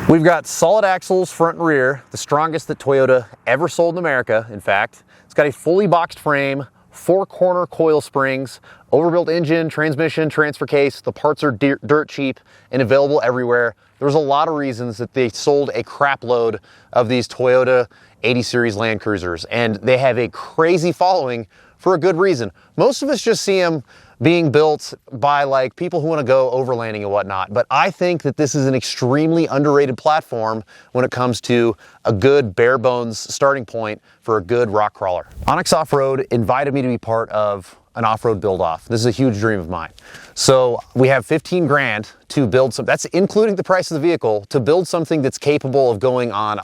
We've got solid axles front and rear, the strongest that Toyota ever sold in America, in fact. It's got a fully boxed frame, 4-corner coil springs, overbuilt engine, transmission, transfer case. The parts are dirt cheap and available everywhere. There's a lot of reasons that they sold a crap load of these Toyota 80 series Land Cruisers, and they have a crazy following for a good reason. Most of us just see them being built by like people who want to go overlanding and whatnot, but I think that this is an extremely underrated platform when it comes to a good bare bones starting point for a good rock crawler. Onx Offroad invited me to be part of an off-road build-off. This is a huge dream of mine. So we have 15 grand to build some, that's including the price of the vehicle, to build something that's capable of going on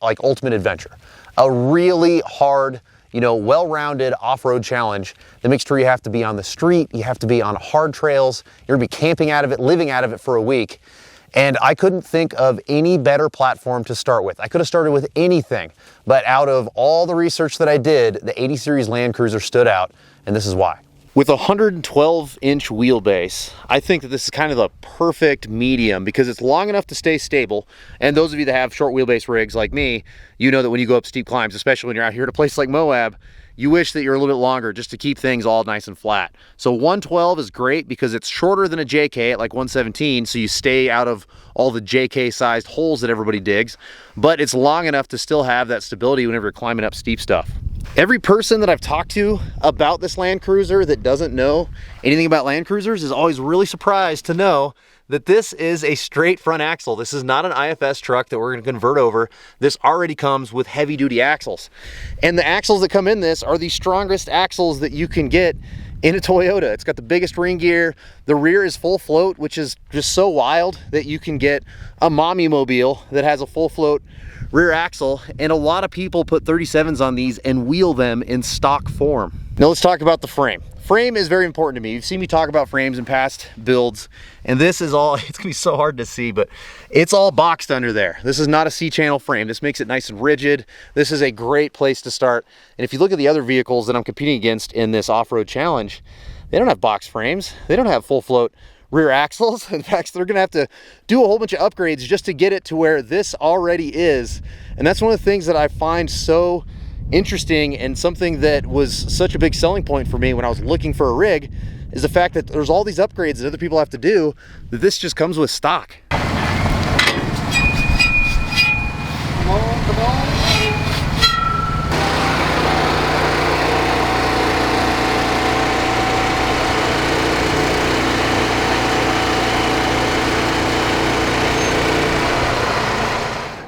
like ultimate adventure. A really hard, you know, well-rounded off-road challenge that makes sure you have to be on the street, you have to be on hard trails, you're gonna be camping out of it, living out of it for a week. And I couldn't think of any better platform to start with. I could have started with anything, but out of all the research that I did, the 80 series Land Cruiser stood out, and this is why. With a 112-inch wheelbase, I think that this is kind of the perfect medium because it's long enough to stay stable. And those of you that have short wheelbase rigs like me, you know that when you go up steep climbs, especially when you're out here at a place like Moab, you wish that you're a little bit longer just to keep things all nice and flat. So 112 is great because it's shorter than a JK at like 117, so you stay out of all the JK-sized holes that everybody digs, but it's long enough to still have that stability whenever you're climbing up steep stuff. Every person that I've talked to about this Land Cruiser that doesn't know anything about Land Cruisers is always really surprised to know that this is a straight front axle. This is not an IFS truck that we're going to convert over. This already comes with heavy duty axles. And the axles that come in this are the strongest axles that you can get in a Toyota. It's got the biggest ring gear. The rear is full float, which is just so wild that you can get a mommy mobile that has a full float rear axle, and a lot of people put 37s on these and wheel them in stock form. Now let's talk about the frame. Frame is very important to me. You've seen me talk about frames in past builds, and this is all, it's gonna be so hard to see, but it's all boxed under there. This is not a C-channel frame. This makes it nice and rigid. This is a great place to start. And if you look at the other vehicles that I'm competing against in this off-road challenge, they don't have box frames. They don't have full float rear axles. In fact, they're gonna have to do a whole bunch of upgrades just to get it to where this already is. And that's one of the things that I find so interesting, and something that was such a big selling point for me when I was looking for a rig, is the fact that there's all these upgrades that other people have to do that this just comes with stock. Come on, come on.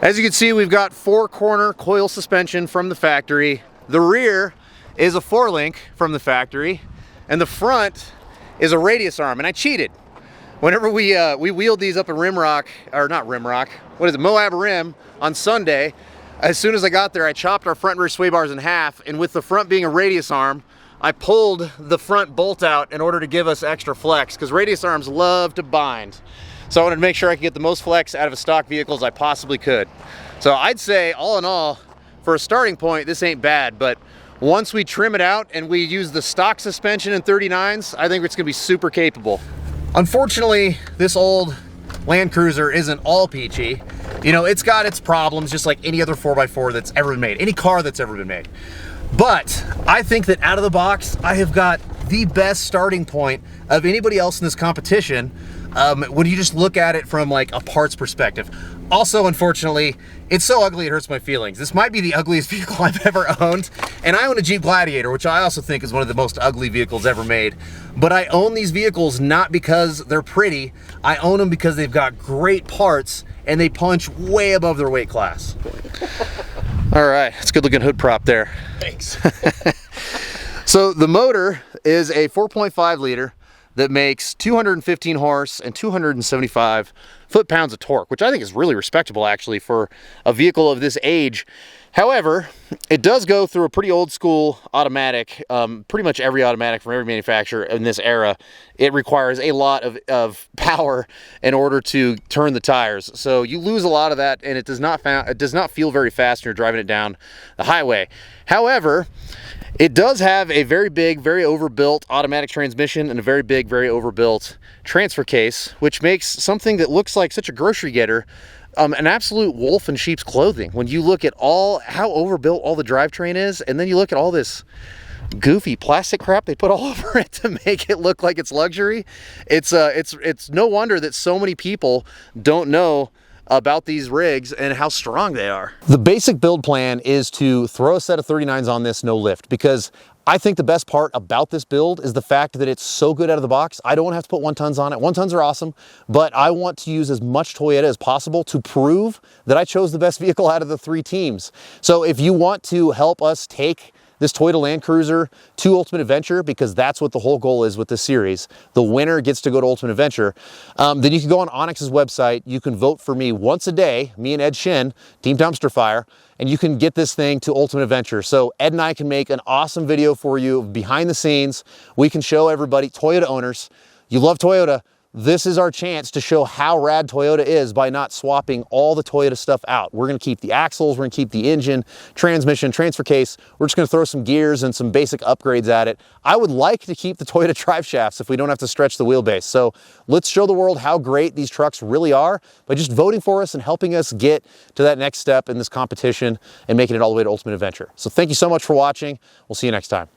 As you can see, we've got 4-corner coil suspension from the factory. The rear is a 4-link from the factory, and the front is a radius arm. And I cheated. Whenever we wheeled these up in Rimrock, or not Rimrock, what is it, Moab Rim on Sunday, as soon as I got there, I chopped our front and rear sway bars in half, and with the front being a radius arm, I pulled the front bolt out in order to give us extra flex, because radius arms love to bind. So I wanted to make sure I could get the most flex out of a stock vehicle as I possibly could. So I'd say, all in all, for a starting point, this ain't bad, but once we trim it out and we use the stock suspension in 39s, I think it's gonna be super capable. Unfortunately, this old Land Cruiser isn't all peachy. You know, it's got its problems just like any other 4x4 that's ever been made, any car that's ever been made. But I think that out of the box, I have got the best starting point of anybody else in this competition when you just look at it from like a parts perspective. Also, unfortunately, it's so ugly it hurts my feelings. This might be the ugliest vehicle I've ever owned, and I own a Jeep Gladiator, which I also think is one of the most ugly vehicles ever made. But I own these vehicles not because they're pretty, I own them because they've got great parts and they punch way above their weight class. All right, it's a good looking hood prop there. Thanks. So the motor is a 4.5 liter that makes 215 horse and 275 foot-pounds of torque, which I think is really respectable actually for a vehicle of this age. However, it does go through a pretty old school automatic. Pretty much every automatic from every manufacturer in this era, it requires a lot of power in order to turn the tires. So you lose a lot of that, and it does not feel very fast when you're driving it down the highway. However, it does have a very big, very overbuilt automatic transmission and a very big, very overbuilt transfer case, which makes something that looks like such a grocery getter an absolute wolf in sheep's clothing. When you look at how overbuilt all the drivetrain is, and then you look at all this goofy plastic crap they put all over it to make it look like it's luxury. It's no wonder that so many people don't know about these rigs and how strong they are. The basic build plan is to throw a set of 39s on this no lift, because I think the best part about this build is the fact that it's so good out of the box. I don't want to have to put 1-tons on it. 1-tons are awesome, but I want to use as much Toyota as possible to prove that I chose the best vehicle out of the 3 teams. So if you want to help us take this Toyota Land Cruiser to Ultimate Adventure, because that's what the whole goal is with this series. The winner gets to go to Ultimate Adventure. Then you can go on Onx's website. You can vote for me once a day, me and Ed Shin, Team Dumpster Fire, and you can get this thing to Ultimate Adventure. So Ed and I can make an awesome video for you behind the scenes. We can show everybody, Toyota owners, you love Toyota, this is our chance to show how rad Toyota is by not swapping all the Toyota stuff out. We're gonna keep the axles, we're gonna keep the engine, transmission, transfer case. We're just gonna throw some gears and some basic upgrades at it. I would like to keep the Toyota drive shafts if we don't have to stretch the wheelbase. So let's show the world how great these trucks really are by just voting for us and helping us get to that next step in this competition and making it all the way to Ultimate Adventure. So thank you so much for watching. We'll see you next time.